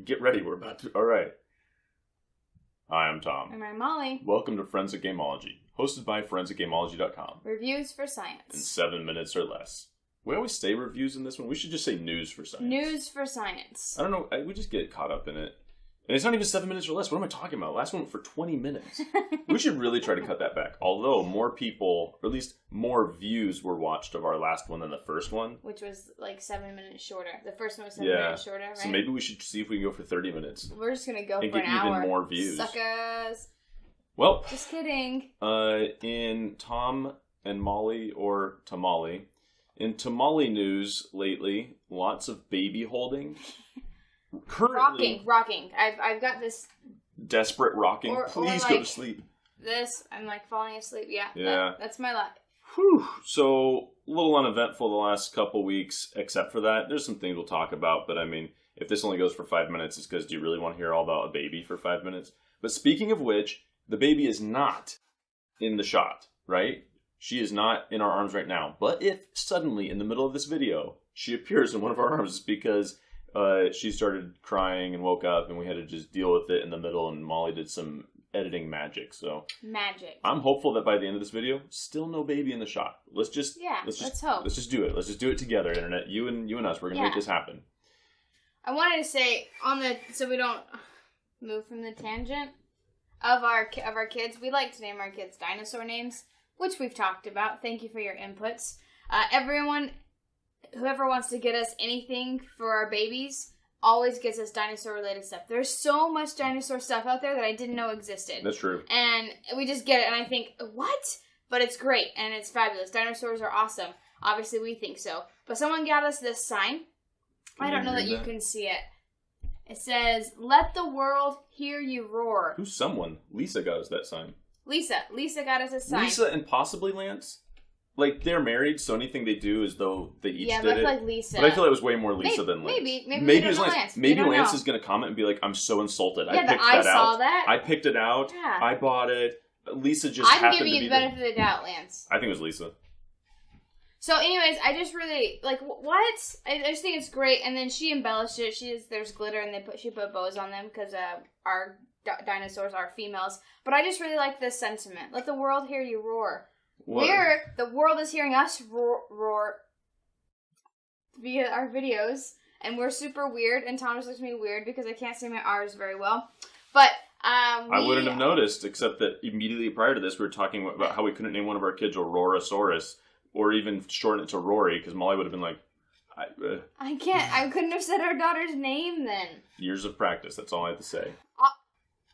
Get ready, we're about to... Alright. Hi, I'm Tom. And I'm Molly. Welcome to Forensic Gameology, hosted by ForensicGameology.com. Reviews for science. In 7 minutes or less. We always say reviews in this one. We should just say news for science. News for science. I don't know, we just get caught up in it. And it's not even 7 minutes or less. What am I talking about? Last one went for 20 minutes. We should really try to cut that back. Although more people, or at least more views were watched of our last one than the first one. Which was like 7 minutes shorter. The first one was 7 minutes shorter, right? So maybe we should see if we can go for 30 minutes. We're just going to go and for an hour. And get even more views. Suckers. Well. Just kidding. In Tom and Molly, or Tamale. In Tamale news lately, lots of baby holding. Currently, rocking. I've got this desperate rocking. Please go to sleep. This, I'm like falling asleep. Yeah. That's my life. Whew. So a little uneventful the last couple weeks, except for that. There's some things we'll talk about, but I mean, if this only goes for 5 minutes, it's because do you really want to hear all about a baby for 5 minutes? But speaking of which, the baby is not in the shot, right? She is not in our arms right now. But if suddenly in the middle of this video she appears in one of our arms, because she started crying and woke up, and we had to just deal with it in the middle, and Molly did some editing magic. So I'm hopeful that by the end of this video, still no baby in the shot. Let's hope. Let's just do it. Let's just do it together, Internet. You and us. We're gonna make this happen. I wanted to say so we don't move from the tangent of our kids. We like to name our kids dinosaur names, which we've talked about. Thank you for your inputs, everyone. Whoever wants to get us anything for our babies always gets us dinosaur-related stuff. There's so much dinosaur stuff out there that I didn't know existed. That's true. And we just get it, and I think, what? But it's great, and it's fabulous. Dinosaurs are awesome. Obviously, we think so. But someone got us this sign. I don't know that you can see it. It says, "Let the world hear you roar." Who's someone? Lisa got us that sign. Lisa got us a sign. Lisa and possibly Lance? Like, they're married, so anything they do is though they each did it. Yeah, but I feel like Lisa. But I feel like it was way more Lisa than Lance. Maybe it was Lance. Maybe Lance is going to comment and be like, "I'm so insulted. Yeah, I saw that. I picked it out. Yeah. I bought it. Lisa just I'm happened to be giving you the benefit of the doubt, Lance. I think it was Lisa. So, anyways, I just really, like, what? I just think it's great. And then she embellished it. There's glitter, and she put bows on them because our dinosaurs are females. But I just really like this sentiment. Let the world hear you roar. The world is hearing us roar via our videos, and we're super weird, and Thomas looks at me weird because I can't say my R's very well. But I wouldn't have noticed, except that immediately prior to this, we were talking about how we couldn't name one of our kids Aurorasaurus, or even shorten it to Rory, because Molly would have been like, I couldn't have said our daughter's name then. Years of practice, that's all I have to say.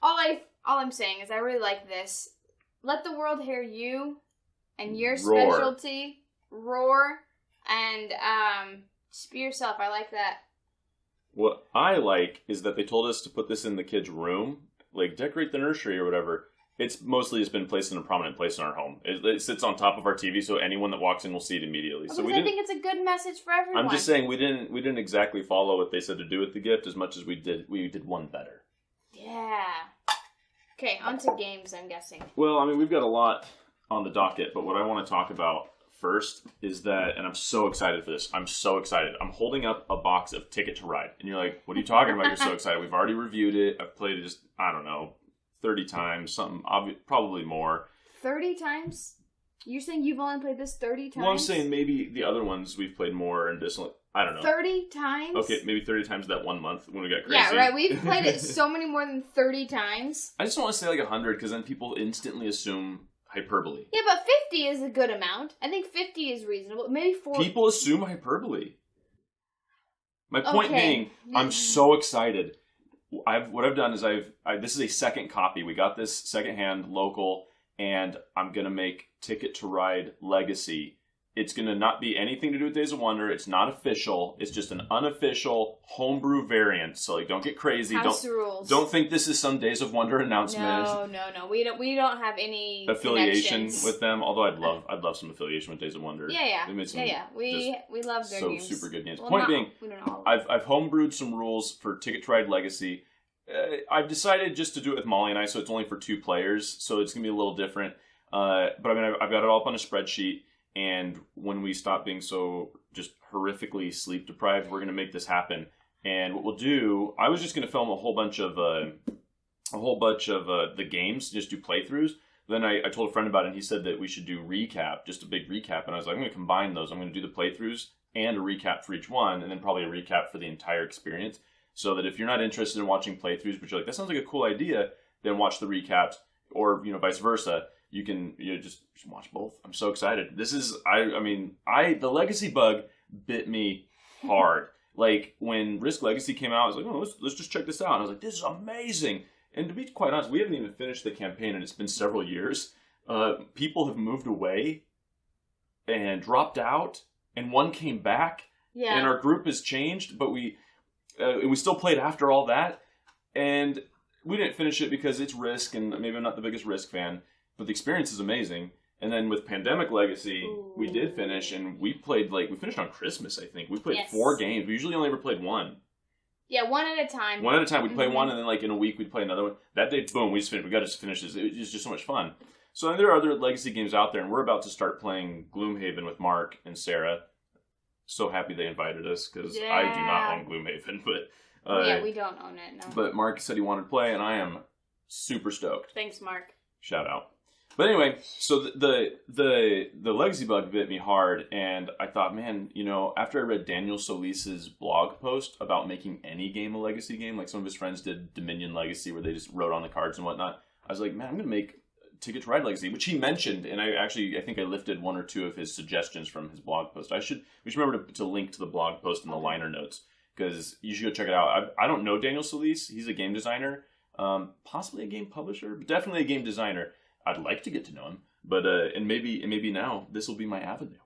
All I'm saying is I really like this. Let the world hear you and your specialty roar, and just be yourself. I like that. What I like is that they told us to put this in the kids' room, like decorate the nursery or whatever. It's mostly just been placed in a prominent place in our home. It sits on top of our TV, so anyone that walks in will see it immediately. So I think it's a good message for everyone. I'm just saying we didn't exactly follow what they said to do with the gift as much as we did one better. Yeah. Okay, on to games, I'm guessing. Well, I mean, we've got a lot on the docket, but what I want to talk about first is that, and I'm so excited for this. I'm so excited. I'm holding up a box of Ticket to Ride, and you're like, "What are you talking about? You're so excited." We've already reviewed it. I've played it just, I don't know, 30 times, something, probably more. 30 times? You're saying you've only played this 30 times? Well, I'm saying maybe the other ones we've played more, and this one, I don't know. 30 times? Okay, maybe 30 times that 1 month when we got crazy. Yeah, right. We've played it so many more than 30 times. I just don't want to say like 100, because then people instantly assume hyperbole. Yeah, but 50 is a good amount. I think 50 is reasonable. Maybe 40. People assume hyperbole. My point being, I'm so excited. What I've done is this is a second copy. We got this secondhand, local, and I'm going to make Ticket to Ride Legacy. It's going to not be anything to do with Days of Wonder. It's not official. It's just an unofficial homebrew variant. So like, don't get crazy. House rules. Don't think this is some Days of Wonder announcement. No. We don't have any affiliation with them. Although I'd love some affiliation with Days of Wonder. Yeah. We love their games. Super good games. Well, Point being, I've homebrewed some rules for Ticket to Ride Legacy. I've decided just to do it with Molly and I, so it's only for 2 players. So it's gonna be a little different. But I mean, I've got it all up on a spreadsheet. And when we stop being so just horrifically sleep deprived, we're going to make this happen. And what we'll do, I was just going to film a whole bunch of the games, just do playthroughs. Then I told a friend about it, and he said that we should do recap, just a big recap. And I was like, I'm going to combine those. I'm going to do the playthroughs and a recap for each one, and then probably a recap for the entire experience. So that if you're not interested in watching playthroughs, but you're like, that sounds like a cool idea, then watch the recaps, or vice versa. You can just watch both. I'm so excited. This is the Legacy bug bit me hard. Like, when Risk Legacy came out, I was like, oh, let's just check this out. And I was like, this is amazing. And to be quite honest, we haven't even finished the campaign, and it's been several years. People have moved away and dropped out, and one came back. Yeah. And our group has changed, but we still played after all that. And we didn't finish it because it's Risk, and maybe I'm not the biggest Risk fan, but the experience is amazing. And then with Pandemic Legacy, we did finish, and we played, we finished on Christmas, I think. We played 4 games. We usually only ever played 1. Yeah, 1 at a time. 1 at a time. We'd play 1, and then, in a week, we'd play another one. That day, boom, we just finished. We got to finish this. It was just so much fun. So there are other Legacy games out there, and we're about to start playing Gloomhaven with Mark and Sarah. So happy they invited us, because I do not own Gloomhaven, but... yeah, we don't own it, no. But Mark said he wanted to play, and I am super stoked. Thanks, Mark. Shout out. But anyway, so the Legacy bug bit me hard, and I thought, man, after I read Daniel Solis's blog post about making any game a Legacy game, like some of his friends did Dominion Legacy, where they just wrote on the cards and whatnot, I was like, man, I'm going to make Ticket to Ride Legacy, which he mentioned, and I think I lifted 1 or 2 of his suggestions from his blog post. We should remember to link to the blog post in the liner notes, because you should go check it out. I don't know Daniel Solis. He's a game designer, possibly a game publisher, but definitely a game designer. I'd like to get to know him, but and maybe now this will be my avenue.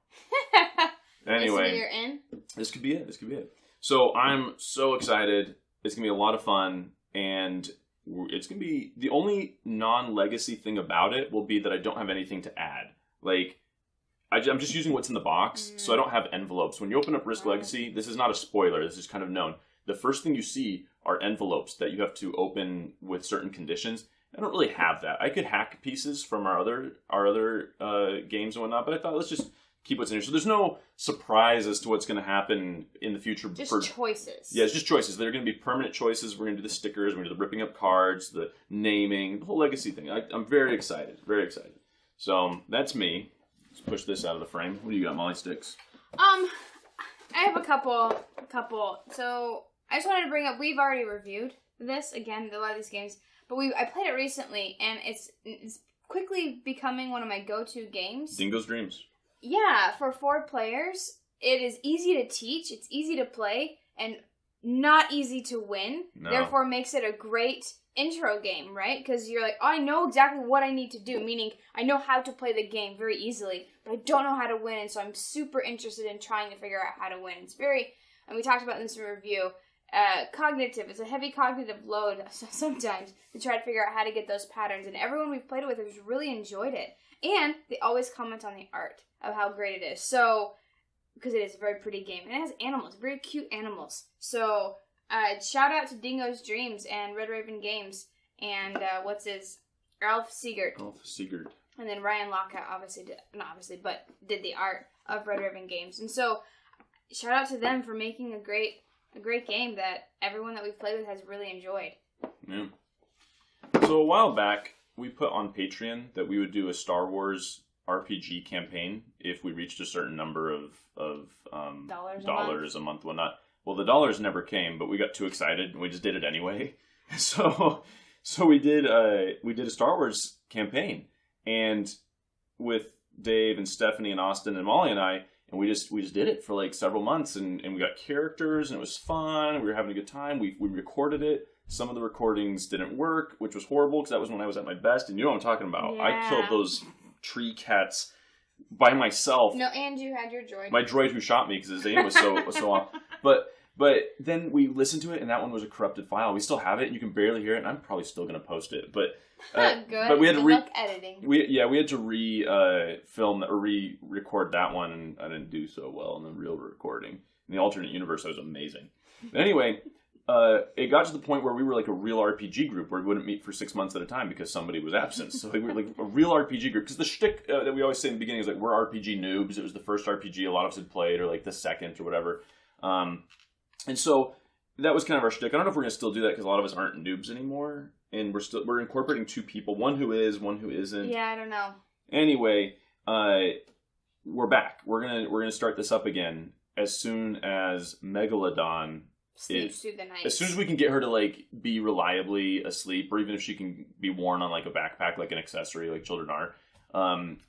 Anyway, so you're in? This could be it. So I'm so excited. It's gonna be a lot of fun, and it's gonna be the only non-Legacy thing about it will be that I don't have anything to add. I'm just using what's in the box, so I don't have envelopes. When you open up Risk Legacy, this is not a spoiler. This is kind of known. The first thing you see are envelopes that you have to open with certain conditions. I don't really have that. I could hack pieces from our other games and whatnot, but I thought let's just keep what's in here. So there's no surprise as to what's going to happen in the future. Just choices. Yeah, it's just choices. They're going to be permanent choices. We're going to do the stickers. We're going to do the ripping up cards, the naming, the whole Legacy thing. I'm very excited. Very excited. So that's me. Let's push this out of the frame. What do you got, Molly Sticks? I have a couple. So I just wanted to bring up, we've already reviewed this, again, a lot of these games. But I played it recently, and it's quickly becoming one of my go-to games. Dingo's Dreams. Yeah, for 4 players, it is easy to teach, it's easy to play, and not easy to win. No. Therefore, makes it a great intro game, right? Because you're like, oh, I know exactly what I need to do, meaning I know how to play the game very easily, but I don't know how to win, and so I'm super interested in trying to figure out how to win. It's very, and we talked about this in review, cognitive. It's a heavy cognitive load sometimes to try to figure out how to get those patterns. And everyone we've played it with has really enjoyed it. And they always comment on the art of how great it is. So, because it is a very pretty game. And it has animals, very cute animals. So, shout out to Dingo's Dreams and Red Raven Games. And, Alf Siegert. And then Ryan Lockhart did the art of Red Raven Games. And so, shout out to them for making a great game that everyone that we've played with has really enjoyed. Yeah. So a while back, we put on Patreon that we would do a Star Wars RPG campaign if we reached a certain number of dollars a month, whatnot. Well, the dollars never came, but we got too excited and we just did it anyway. So we did a Star Wars campaign, and with Dave and Stephanie and Austin and Molly and I. And we just did it for several months, and we got characters, and it was fun. We were having a good time. We recorded it. Some of the recordings didn't work, which was horrible, because that was when I was at my best. And you know what I'm talking about. Yeah. I killed those tree cats by myself. No, and you had your droid. My droid who shot me, because his aim was so off. But then we listened to it, and that one was a corrupted file. We still have it, and you can barely hear it, and I'm probably still going to post it. But good. But we had to editing. We had to re-record that one, and I didn't do so well in the real recording. In the alternate universe, I was amazing. But anyway, it got to the point where we were like a real RPG group, where we wouldn't meet for 6 months at a time because somebody was absent. So we were like a real RPG group. Because the shtick that we always say in the beginning is we're RPG noobs. It was the first RPG a lot of us had played, or the second or whatever. And so that was kind of our shtick. I don't know if we're going to still do that because a lot of us aren't noobs anymore. And we're incorporating 2 people. One who is, one who isn't. Yeah, I don't know. Anyway, we're back. We're gonna start this up again as soon as Megalodon sleeps through the night. As soon as we can get her to like be reliably asleep, or even if she can be worn on like a backpack, like an accessory, like children are.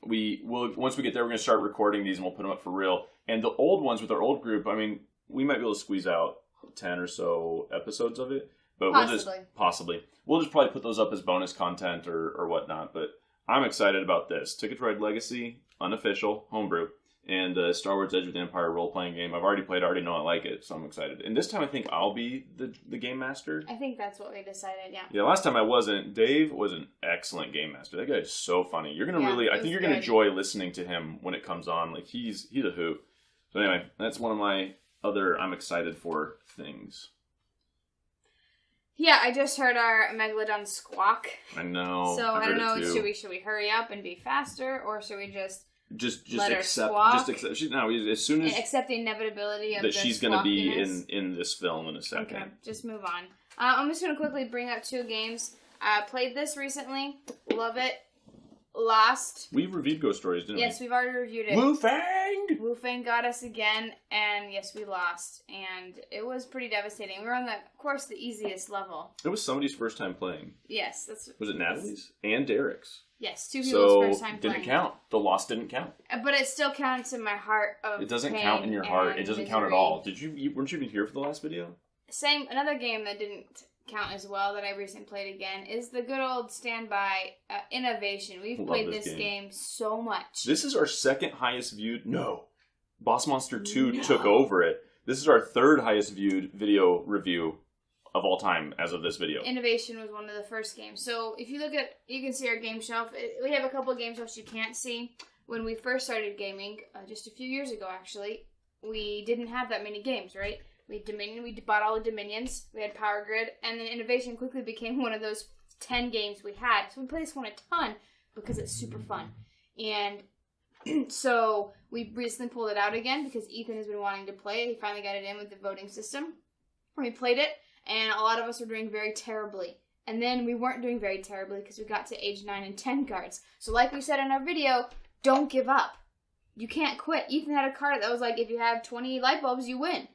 We will once we get there, we're gonna start recording these and we'll put them up for real. And the old ones with our old group, I mean, we might be able to squeeze out 10 or so episodes of it, but we'll just probably put those up as bonus content or whatnot. But I'm excited about this. Ticket to Ride Legacy, unofficial, homebrew, and Star Wars Edge of the Empire role-playing game. I've already played, I already know I like it, so I'm excited. And this time I think I'll be the game master. I think that's what we decided, yeah. Yeah, last time I wasn't. Dave was an excellent game master. That guy is so funny. You're going to I think you're going to enjoy listening to him when it comes on. Like, he's a hoot. So anyway, that's one of my other I'm excited for things. Yeah, I just heard our Megalodon squawk. I know. So I don't know. Should we hurry up and be faster, or should we just let her accept? squawk? Just accept. As soon as accept the inevitability of that she's going to be in this film in a second. Okay, just move on. I'm just going to quickly bring up 2 games. I played this recently. Love it. Lost. We reviewed Ghost Stories, didn't we? Yes, we've already reviewed it. Wu Fang got us again, and yes, we lost. And it was pretty devastating. We were on, of course, the easiest level. It was somebody's first time playing. Yes. Was it Natalie's? And Derek's. Yes, 2 people's first time playing. So, didn't count. The loss didn't count. But it still counts in my heart of It doesn't count in your heart. It doesn't count at all. Weren't you even here for the last video? Another game that didn't count as well that I recently played again is the good old standby Innovation. We've played this game so much. This is our second highest viewed. No. Boss Monster 2 took over it. This is our 3rd highest viewed video review of all time as of this video. Innovation was one of the first games. So if you look at, you can see our game shelf. We have a couple of game shelves you can't see. When we first started gaming, just a few years ago actually, we didn't have that many games, right? We bought all the Dominions, we had Power Grid, and then Innovation quickly became one of those 10 games we had. So we play this one a ton because it's super fun. And so we recently pulled it out again because Ethan has been wanting to play it. He finally got it in with the voting system. We played it, and a lot of us were doing very terribly. And then we weren't doing very terribly because we got to age 9 and 10 cards. So like we said in our video, don't give up. You can't quit. Ethan had a card that was like, if you have 20 light bulbs, you win.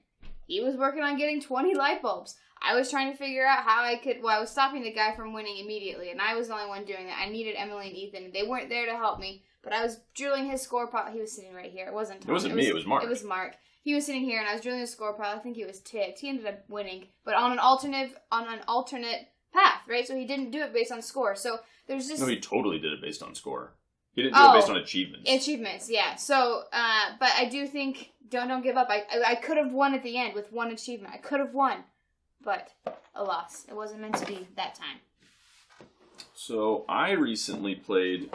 He was working on getting 20 light bulbs. I was trying to figure out how I could... Well, I was stopping the guy from winning immediately, and I was the only one doing that. I needed Emily and Ethan. They weren't there to help me, but I was drilling his score pile. He was sitting right here. It wasn't Tom. It wasn't me. It was Mark. It was Mark. He was sitting here, and I was drilling his score pile. I think he was ticked. He ended up winning, but on an alternate path, right? So he didn't do it based on score. So there's just... No, he totally did it based on score. He didn't do it based on achievements. Achievements, yeah. So, but I do think... Don't give up. I could have won at the end with one achievement. I could have won. But, alas, it wasn't meant to be that time. So, I recently played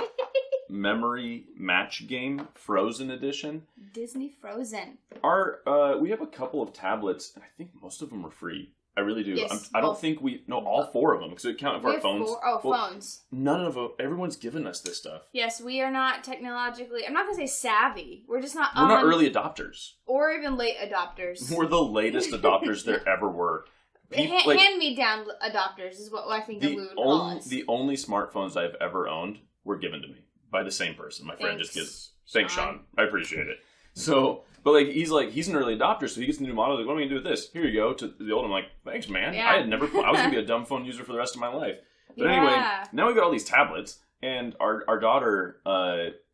Memory Match Game Frozen Edition. Disney Frozen. We have a couple of tablets, and I think most of them are free. I really do. Yes, I don't think all 4 of them, because it counted for our phones. Phones. None of them. Everyone's given us this stuff. Yes, we are not technologically, I'm not going to say savvy. We're just not We're not early adopters. Or even late adopters. We're the latest adopters there ever were. Hand-me-down adopters is what I think we would call us. The only smartphones I've ever owned were given to me by the same person. My friend just gives. Thanks, Sean. I appreciate it. So... But he's an early adopter, so he gets the new model. Like, what am I gonna do with this? Here you go. To the old, I'm like, thanks, man. Yeah. I was gonna be a dumb phone user for the rest of my life. But anyway, now we got all these tablets, and our daughter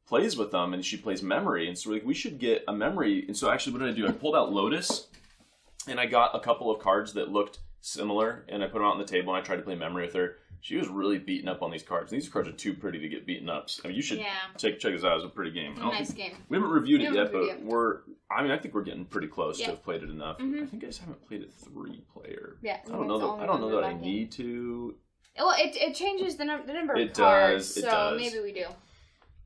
plays with them, and she plays Memory, and so we're like, we should get a Memory. And so actually, what did I do? I pulled out Lotus, and I got a couple of cards that looked similar, and I put them out on the table, and I tried to play Memory with her. She was really beaten up on these cards. These cards are too pretty to get beaten up. I mean, you should check this out. It's a pretty game. Nice game. We haven't reviewed it yet, but I think we're getting pretty close to have played it enough. Mm-hmm. I think I just haven't played it 3-player. Yeah. I don't know that I need to. Well, it changes the number of It cards, so does. maybe we do.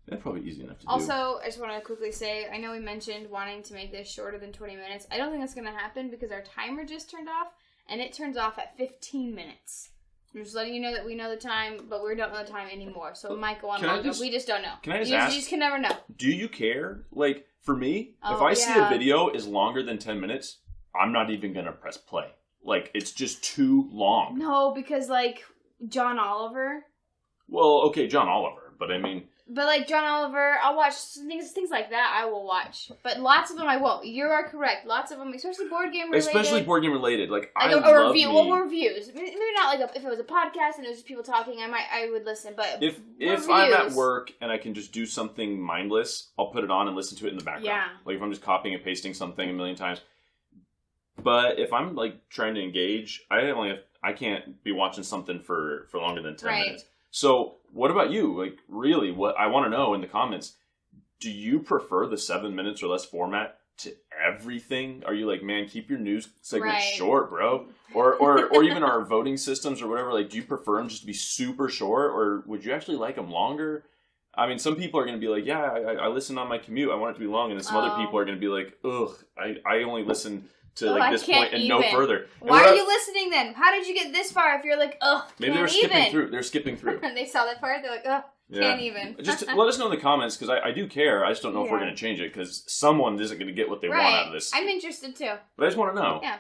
That's probably easy enough to do. Also, I just want to quickly say, I know we mentioned wanting to make this shorter than 20 minutes. I don't think that's going to happen because our timer just turned off, and it turns off at 15 minutes. I'm just letting you know that we know the time, but we don't know the time anymore. So it might go on longer. We just don't know. Can I just ask? You just can never know. Do you care? For me, if I see a video is longer than 10 minutes, I'm not even going to press play. Like, it's just too long. No, because, like, John Oliver. Well, okay, John Oliver, but I mean... But, like, John Oliver, I'll watch things like that, I will watch. But lots of them I won't. You are correct. Lots of them, especially board game related. Especially board game related. Like I a love review. me... Well, reviews. Maybe not, like, if it was a podcast and it was just people talking, I would listen. But if reviews, I'm at work and I can just do something mindless, I'll put it on and listen to it in the background. Yeah. Like, if I'm just copying and pasting something a million times. But if I'm, like, trying to engage, I can't be watching something for longer than 10 minutes. So, what about you? Like, really, what I want to know in the comments, do you prefer the 7 minutes or less format to everything? Are you like, man, keep your news segments short, bro? Or even our voting systems or whatever, like, do you prefer them just to be super short, or would you actually like them longer? I mean, some people are going to be like, yeah, I listen on my commute, I want it to be long, and then some other people are going to be like, ugh, I only listen to like this point and no further. Why are you listening then? How did you get this far if you're like, ugh, maybe they were skipping through. They're skipping through. They saw that part, they're like, ugh, can't even. Just let us know in the comments, because I do care. I just don't know if we're going to change it, because someone isn't going to get what they want out of this. I'm interested too. But I just want to know. Yeah.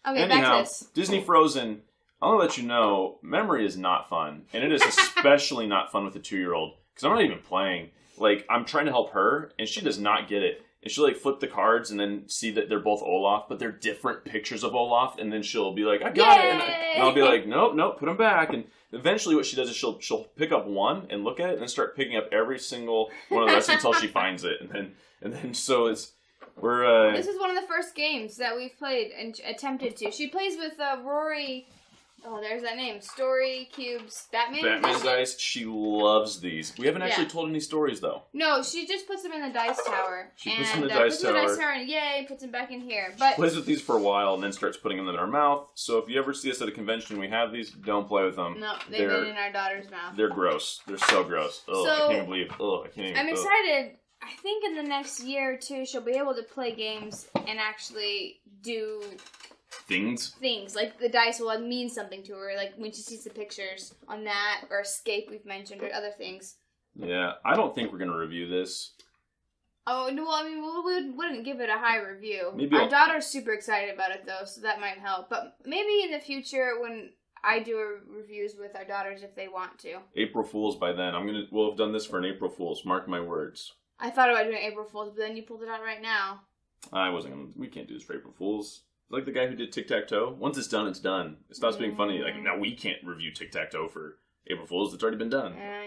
Okay, anyhow, back to this. Disney Frozen, I'll let you know, memory is not fun. And it is especially not fun with a 2-year-old, because I'm not even playing. Like, I'm trying to help her, and she does not get it. And she'll, like, flip the cards and then see that they're both Olaf, but they're different pictures of Olaf. And then she'll be like, I got it. And I'll be like, nope, put them back. And eventually what she does is she'll pick up one and look at it and then start picking up every single one of the rest until she finds it. And then so we're... This is one of the first games that we've played and attempted to. She plays with Rory... Oh, there's that name. Story Cubes Batman Dice. She loves these. We haven't actually told any stories, though. No, she just puts them in the dice tower. She puts them in the dice tower. And yay, puts them back in here. But she plays with these for a while and then starts putting them in her mouth. So if you ever see us at a convention, we have these. Don't play with them. No, they've been in our daughter's mouth. They're gross. They're so gross. Ugh, I can't believe. Ugh, I can't even. I'm excited. I think in the next year or two, she'll be able to play games and actually do... Things like the dice will mean something to her, like when she sees the pictures on that, or Escape we've mentioned, or other things. Yeah, I don't think we're gonna review this. Oh no, I mean we wouldn't give it a high review. Our daughter's super excited about it though, so that might help. But maybe in the future when I do reviews with our daughters, if they want to. April Fools by then. We'll have done this for an April Fools. Mark my words. I thought about doing April Fools, but then you pulled it out right now. We can't do this for April Fools. Like the guy who did Tic-Tac-Toe. Once it's done, it's done. It stops being funny. Like, now we can't review Tic-Tac-Toe for April Fools. It's already been done. Yeah.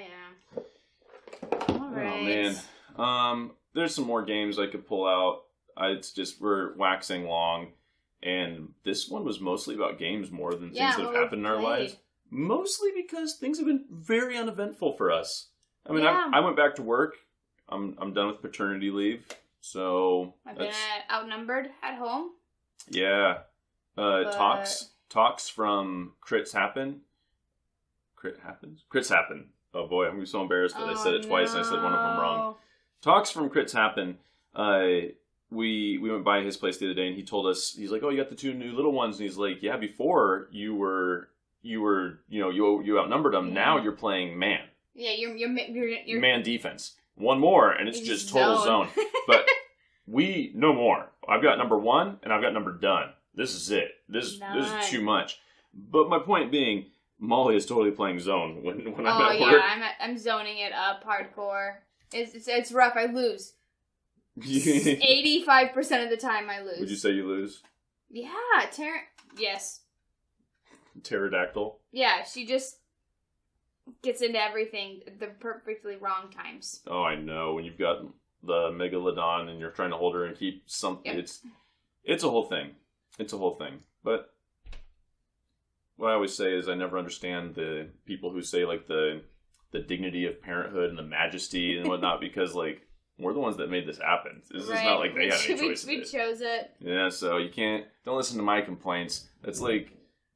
All right. Oh, man. There's some more games I could pull out. It's just, we're waxing long. And this one was mostly about games more than things that have happened in our lives. Mostly because things have been very uneventful for us. I mean, I went back to work. I'm done with paternity leave. So... I've been outnumbered at home. Yeah. Talks from Crits Happen. Crits Happen. Oh boy, I'm going to be so embarrassed that I said it twice and I said one of them wrong. Talks from Crits Happen. We went by his place the other day and he told us, he's like, oh, you got the 2 new little ones. And he's like, yeah, before you outnumbered them. Now you're playing man. Yeah, you're man defense. One more and it's just total zone. But no more. I've got number 1 and I've got number done. This is it. This is too much. But my point being, Molly is totally playing zone when I'm at work. I'm zoning it up hardcore. It's rough. I lose. 85% of the time I lose. Would you say you lose? Yeah, yes. Pterodactyl? Yeah, she just gets into everything at the perfectly wrong times. Oh, I know. When you've got the Megalodon and you're trying to hold her and keep something, it's a whole thing. It's a whole thing. But what I always say is I never understand the people who say, like, the dignity of parenthood and the majesty and whatnot, because, like, we're the ones that made this happen. This is not like they had any choice. We chose it. Yeah, so you don't listen to my complaints. It's like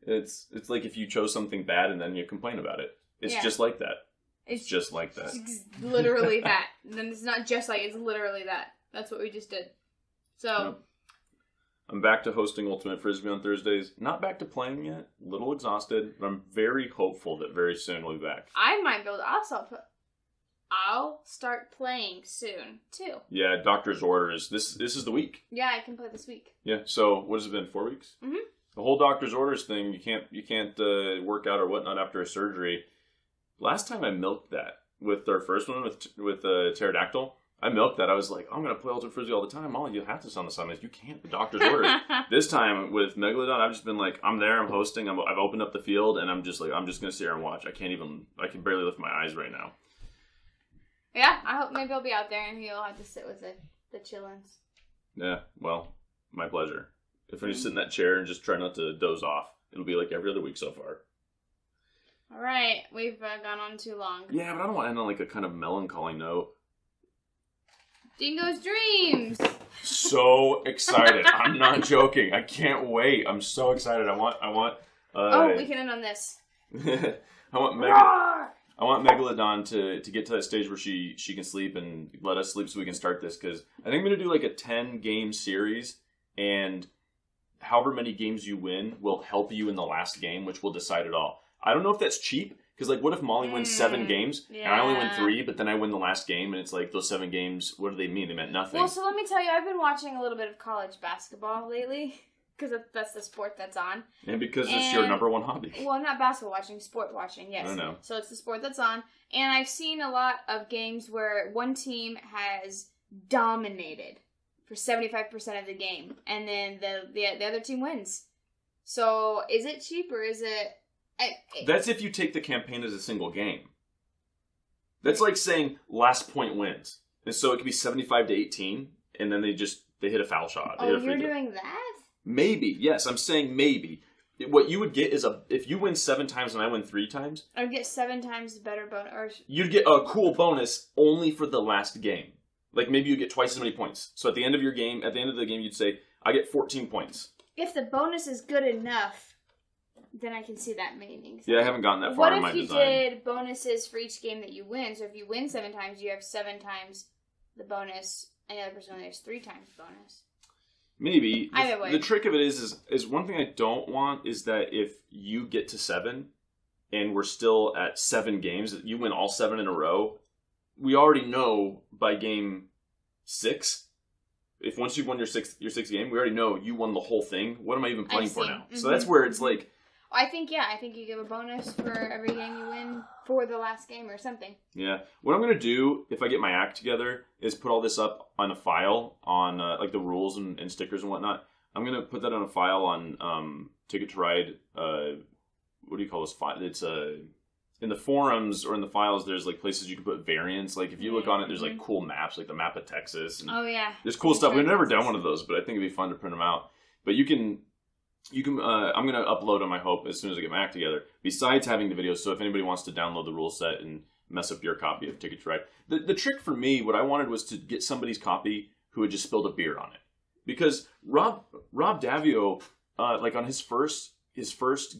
if you chose something bad and then you complain about it. It's just like that. It's just like that. It's literally that. Then it's not just like, it's literally that. That's what we just did. So. I'm back to hosting Ultimate Frisbee on Thursdays. Not back to playing yet. A little exhausted. But I'm very hopeful that very soon we'll be back. I might be able to I'll start playing soon, too. Yeah, doctor's orders. This is the week. Yeah, I can play this week. Yeah, so what has it been, 4 weeks? Mm-hmm. The whole doctor's orders thing, you can't work out or whatnot after a surgery. Last time I milked that with our first one with pterodactyl, I milked that. I was like, I'm going to play Ultimate Frisbee all the time. Molly, you have this on the Sundays. You can't. The doctor's orders. This time with Megalodon, I've just been like, I'm there. I'm hosting. I've opened up the field, and I'm just going to sit here and watch. I can barely lift my eyes right now. Yeah, I hope maybe I'll be out there, and he'll have to sit with the chillins. Yeah, well, my pleasure. If I just sit in that chair and just try not to doze off, it'll be like every other week so far. All right, we've gone on too long. Yeah, but I don't want to end on like a kind of melancholy note. Dingo's dreams. So excited! I'm not joking. I can't wait. I'm so excited. I want. We can end on this. I want Megalodon to get to that stage where she can sleep and let us sleep so we can start this, because I think I'm going to do like a 10-game series, and however many games you win will help you in the last game, which will decide it all. I don't know if that's cheap, because like what if Molly wins 7 games, and I only win 3, but then I win the last game, and it's like those 7 games, what do they mean? They meant nothing. Well, so let me tell you, I've been watching a little bit of college basketball lately. Because that's the sport that's on. And because it's your number one hobby. Well, not basketball watching, sport watching, yes. I know. So it's the sport that's on. And I've seen a lot of games where one team has dominated for 75% of the game. And then the other team wins. So is it cheap or is it... That's if you take the campaign as a single game. That's like saying last point wins. And so it could be 75-18, and then they hit a foul shot. Oh, you're doing that? Maybe, yes, I'm saying maybe. What you would get is if you win 7 times and I win 3 times, I would get 7 times the better bonus. You'd get a cool bonus only for the last game. Like maybe you get twice as many points. So at the end of the game, you'd say, I get 14 points. If the bonus is good enough, then I can see that meaning. Yeah, I haven't gotten that far in my design. What if you did bonuses for each game that you win? So if you win 7 times, you have 7 times the bonus, and the other person only has 3 times the bonus. Maybe. Either way. The trick of it is one thing I don't want is that if you get to 7 and we're still at 7 games, you win all 7 in a row, we already know by game 6, if once you've won your sixth game, we already know you won the whole thing. What am I even playing for now? Mm-hmm. So that's where it's like... I think you give a bonus for every game you win for the last game or something. Yeah. What I'm going to do, if I get my act together, is put all this up on a file on, like, the rules and stickers and whatnot. I'm going to put that on a file on Ticket to Ride. What do you call this file? It's in the forums or in the files, there's, like, places you can put variants. Like, if you look on it, there's, like, cool maps, like the map of Texas. And there's cool stuff. We've never done one of those, but I think it'd be fun to print them out. But you can... I'm going to upload them, I hope, as soon as I get my act together, besides having the videos, so if anybody wants to download the rule set and mess up your copy of Ticket to Ride. The trick for me, what I wanted was to get somebody's copy who had just spilled a beer on it. Because Rob Davio, like on his first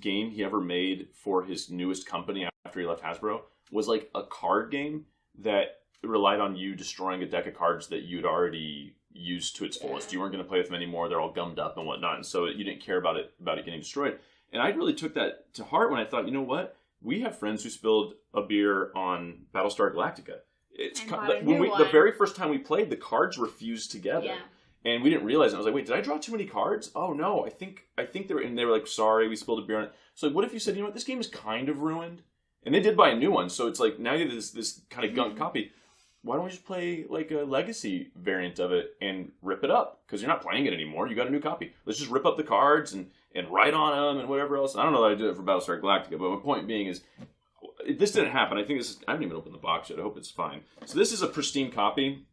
game he ever made for his newest company after he left Hasbro, was like a card game that relied on you destroying a deck of cards that you'd already used to its fullest. You weren't going to play with them anymore. They're all gummed up and whatnot. And so you didn't care about it getting destroyed. And I really took that to heart when I thought, you know what? We have friends who spilled a beer on Battlestar Galactica. The very first time we played, the cards were fused together. Yeah. And we didn't realize it. I was like, wait, did I draw too many cards? Oh no, I think they were like, sorry, we spilled a beer on it. So like, what if you said, you know what, this game is kind of ruined? And they did buy a new one. So it's like, now you have this kind of gunk copy. Why don't we just play like a legacy variant of it and rip it up? Because you're not playing it anymore. You got a new copy. Let's just rip up the cards and write on them and whatever else. I don't know that I did it for Battlestar Galactica, but my point being is, this didn't happen. I haven't even opened the box yet. I hope it's fine. So this is a pristine copy.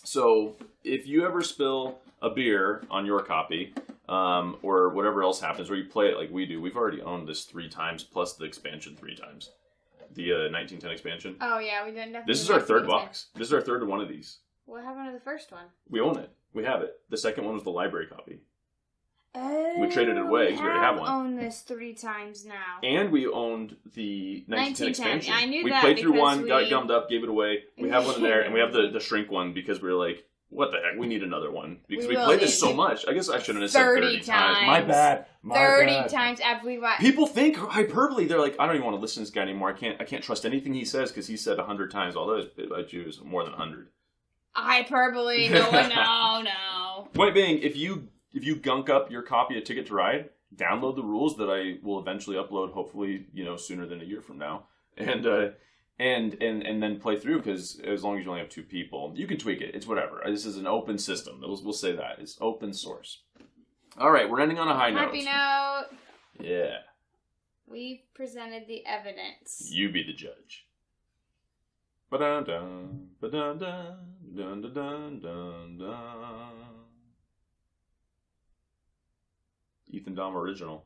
So if you ever spill a beer on your copy, or whatever else happens, or you play it like we do, we've already owned this 3 times, plus the expansion 3 times. The 1910 expansion. Oh, yeah, we didn't. This is our 3rd box. This is our 3rd one of these. What happened to the first one? We own it. We have it. The second one was the library copy. We traded it away because we already have one. We owned this 3 times now. And we owned the 1910 expansion. I knew we that. We played through one, got gummed up, gave it away. We have one in there, and we have the shrink one because we were like, what the heck? We need another one. Because we played this so much. I guess I shouldn't have said 30 times. My bad. 30 times after we watched. People think hyperbole. They're like, I don't even want to listen to this guy anymore. I can't trust anything he says because he said 100 times. Although I choose more than 100. Hyperbole. No. Point being, if you gunk up your copy of Ticket to Ride download the rules that I will eventually upload, hopefully, sooner than a year from now, and then play through, because as long as you only have 2 people, you can tweak it. It's whatever. This is an open system. We'll say that. It's open source. All right, we're ending on a high note. Happy note. Yeah. We've presented the evidence. You be the judge. Ba-dun-dun, ba-dun-dun, dun-dun-dun-dun-dun. Ethan Dom original.